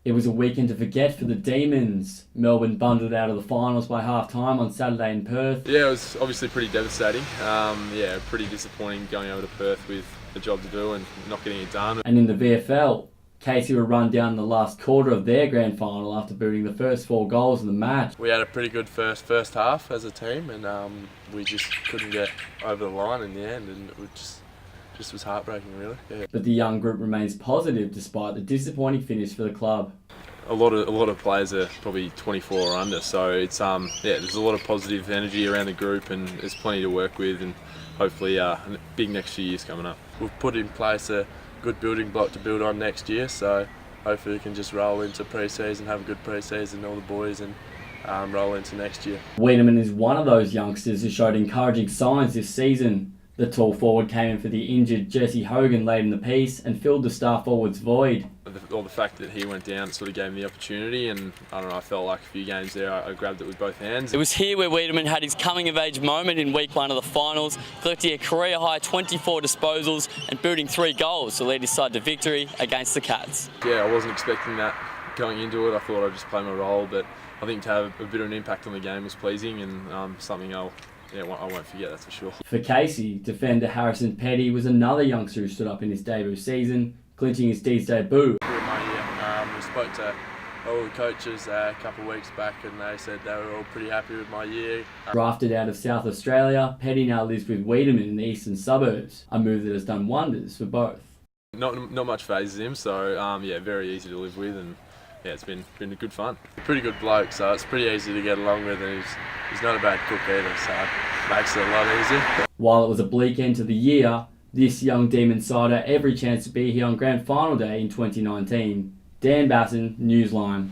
It was a weekend to forget for the Demons. Melbourne bundled out of the finals by half-time on Saturday in Perth. Yeah, it was obviously pretty devastating. Pretty disappointing going over to Perth with a job to do and not getting it done. And in the VFL, Casey were run down in the last quarter of their grand final after booting the first 4 goals in the match. We had a pretty good first half as a team, and we just couldn't get over the line in the end, and it just was heartbreaking, really. Yeah. But the young group remains positive despite the disappointing finish for the club. A lot of players are probably 24 or under, so it's there's a lot of positive energy around the group, and there's plenty to work with, and hopefully big next few years coming up. We've put in place a good building block to build on next year, so hopefully we can just roll into pre-season, have a good pre-season, all the boys, and roll into next year. Wiedemann is one of those youngsters who showed encouraging signs this season. The tall forward came in for the injured Jesse Hogan late in the piece and filled the star forward's void. The fact that he went down sort of gave me the opportunity, and I don't know, I felt like a few games there I grabbed it with both hands. It was here where Wiedemann had his coming-of-age moment in week 1 of the finals, collecting a career-high 24 disposals and booting 3 goals to lead his side to victory against the Cats. Yeah, I wasn't expecting that going into it. I thought I'd just play my role, but I think to have a bit of an impact on the game was pleasing, and something I won't forget, that's for sure. For Casey, defender Harrison Petty was another youngster who stood up in his debut season, clinching his D's debut. We spoke to all the coaches a couple of weeks back, and they said they were all pretty happy with my year. Drafted out of South Australia, Petty now lives with Wiedemann in the eastern suburbs, a move that has done wonders for both. Not much phases him, so very easy to live with, and it's been good fun. Pretty good bloke, so it's pretty easy to get along with, and he's not a bad cook either, so it makes it a lot easier. While it was a bleak end to the year, this young Demon side had every chance to be here on Grand Final Day in 2019. Dan Basson, Newsline.